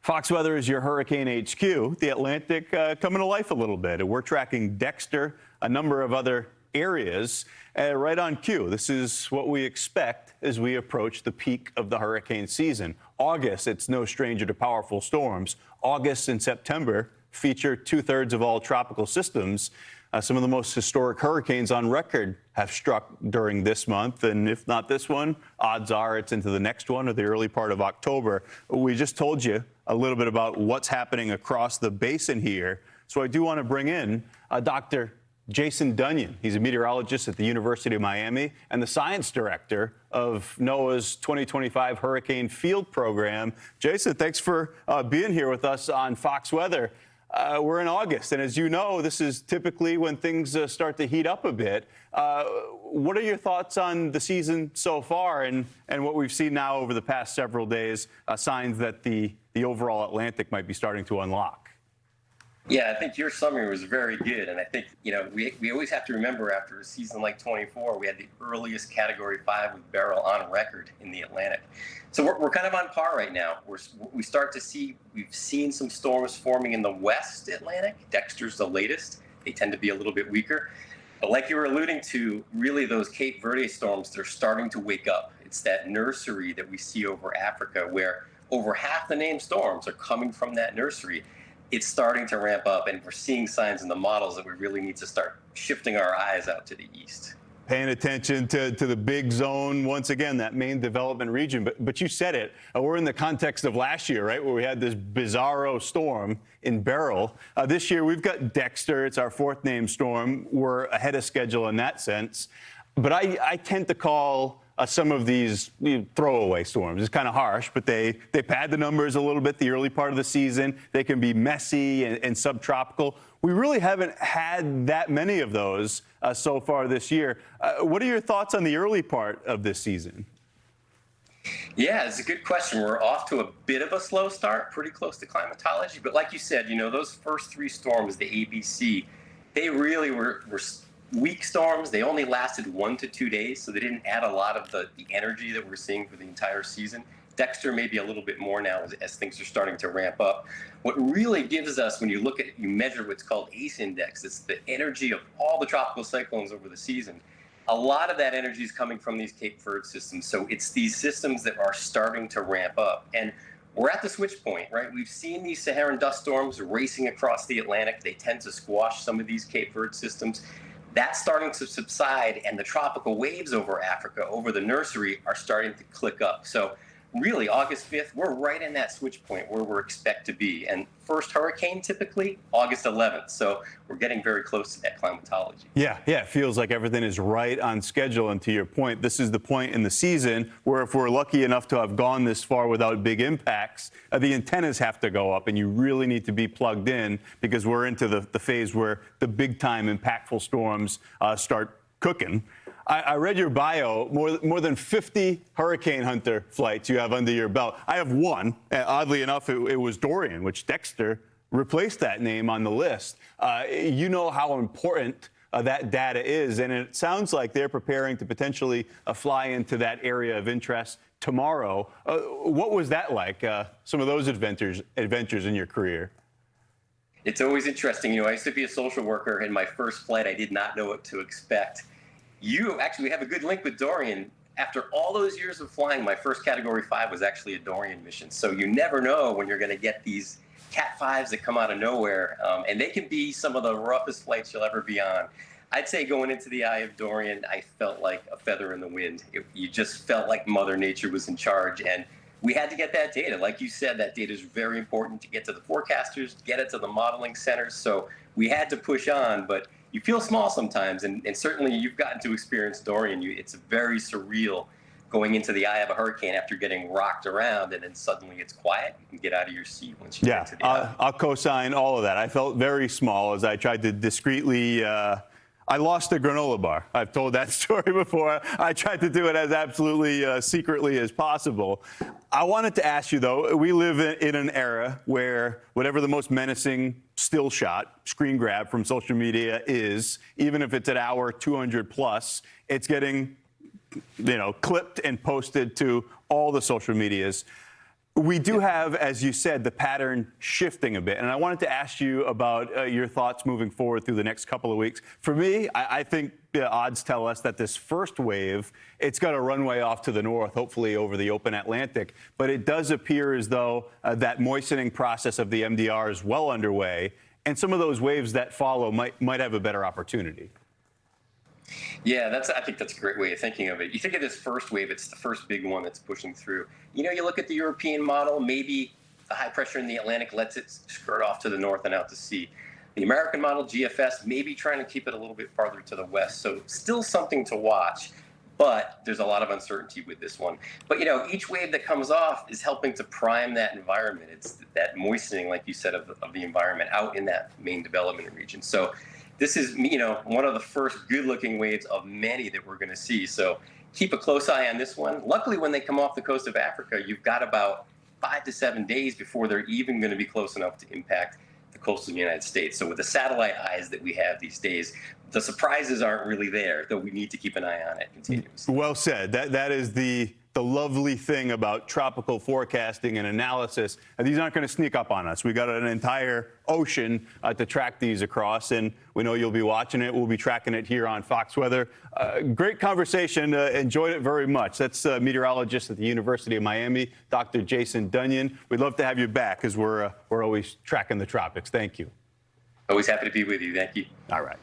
Fox Weather is your Hurricane HQ. The Atlantic coming to life a little bit. We're tracking Dexter, a number of other areas, right on cue. This is what we expect as we approach the peak of the hurricane season. August, it's no stranger to powerful storms. August and September feature two-thirds of all tropical systems. Some of the most historic hurricanes on record have struck during this month, and if not this one, odds are it's into the next one or the early part of October. We just told you a little bit about what's happening across the basin here, so I do want to bring in Dr. Jason Dunion. He's a meteorologist at the University of Miami and the science director of NOAA's 2025 Hurricane Field Program. Jason, thanks for being here with us on Fox Weather. We're in August, and as you know, this is typically when things start to heat up a bit. What are your thoughts on the season so far and what we've seen now over the past several days, signs that the overall Atlantic might be starting to unlock? Yeah, I think your summary was very good. And I think, we always have to remember after a season like 24, we had the earliest Category 5 with Beryl on record in the Atlantic. So we're kind of on par right now. We've seen some storms forming in the West Atlantic. Dexter's the latest. They tend to be a little bit weaker. But like you were alluding to, really those Cape Verde storms, they're starting to wake up. It's that nursery that we see over Africa where over half the named storms are coming from that nursery. It's starting to ramp up, and we're seeing signs in the models that we really need to start shifting our eyes out to the east. Paying attention to the big zone, once again, that main development region. But you said it, we're in the context of last year, right, where we had this bizarro storm in Beryl. This year, we've got Dexter. It's our fourth named storm. We're ahead of schedule in that sense. But I tend to call some of these throwaway storms. It's kind of harsh, but they pad the numbers a little bit the early part of the season. They can be messy and subtropical. We really haven't had that many of those so far this year. What are your thoughts on the early part of this season? Yeah, it's a good question. We're off to a bit of a slow start, pretty close to climatology. But like you said, those first three storms, the ABC, they really were weak storms. They only lasted 1 to 2 days, so they didn't add a lot of the energy that we're seeing for the entire season. Dexter maybe a little bit more now as things are starting to ramp up. What really gives us, when you measure what's called ACE index, it's the energy of all the tropical cyclones over the season. A lot of that energy is coming from these Cape Verde systems, so it's these systems that are starting to ramp up. And we're at the switch point, right? We've seen these Saharan dust storms racing across the Atlantic. They tend to squash some of these Cape Verde systems. That's starting to subside, and the tropical waves over Africa, over the nursery, are starting to click up. So really, August 5th, we're right in that switch point where we're expect to be. And first hurricane, typically, August 11th. So we're getting very close to that climatology. Yeah, it feels like everything is right on schedule. And to your point, this is the point in the season where if we're lucky enough to have gone this far without big impacts, the antennas have to go up, and you really need to be plugged in because we're into the phase where the big-time impactful storms start cooking. I read your bio, more than 50 Hurricane Hunter flights you have under your belt. I have one. Oddly enough, it was Dorian, which Dexter replaced that name on the list. You know how important that data is, and it sounds like they're preparing to potentially fly into that area of interest tomorrow. What was that like, some of those adventures in your career? It's always interesting. I used to be a social worker. In my first flight, I did not know what to expect. You actually have a good link with Dorian. After all those years of flying, my first Category 5 was actually a Dorian mission. So you never know when you're going to get these Cat 5s that come out of nowhere. And they can be some of the roughest flights you'll ever be on. I'd say going into the eye of Dorian, I felt like a feather in the wind. You just felt like Mother Nature was in charge. And we had to get that data. Like you said, that data is very important to get to the forecasters, get it to the modeling centers. So we had to push on, but you feel small sometimes, and certainly you've gotten to experience Dorian. It's very surreal going into the eye of a hurricane after getting rocked around, and then suddenly it's quiet. You can get out of your seat once you get to the eye. I'll co-sign all of that. I felt very small as I tried to discreetly I lost a granola bar. I've told that story before. I tried to do it as absolutely secretly as possible. I wanted to ask you, though, we live in an era where whatever the most menacing still shot, screen grab from social media is, even if it's at hour 200 plus, it's getting, clipped and posted to all the social medias. We do have, as you said, the pattern shifting a bit. And I wanted to ask you about your thoughts moving forward through the next couple of weeks. For me, I think the odds tell us that this first wave, it's got a runway off to the north, hopefully over the open Atlantic. But it does appear as though that moistening process of the MDR is well underway. And some of those waves that follow might have a better opportunity. Yeah, I think that's a great way of thinking of it. You think of this first wave, it's the first big one that's pushing through. You look at the European model, maybe the high pressure in the Atlantic lets it skirt off to the north and out to sea. The American model, GFS, maybe trying to keep it a little bit farther to the west. So still something to watch, but there's a lot of uncertainty with this one. But, each wave that comes off is helping to prime that environment. It's that moistening, like you said, of the environment out in that main development region. So this is, one of the first good-looking waves of many that we're going to see. So keep a close eye on this one. Luckily, when they come off the coast of Africa, you've got about 5 to 7 days before they're even going to be close enough to impact the coastal United States. So with the satellite eyes that we have these days, the surprises aren't really there, though we need to keep an eye on it continuously. Well said. That is the lovely thing about tropical forecasting and analysis. These aren't going to sneak up on us. We got an entire ocean to track these across, and we know you'll be watching it. We'll be tracking it here on Fox Weather. Great conversation. Enjoyed it very much. That's meteorologist at the University of Miami, Dr. Jason Dunion. We'd love to have you back because we're always tracking the tropics. Thank you. Always happy to be with you. Thank you. All right.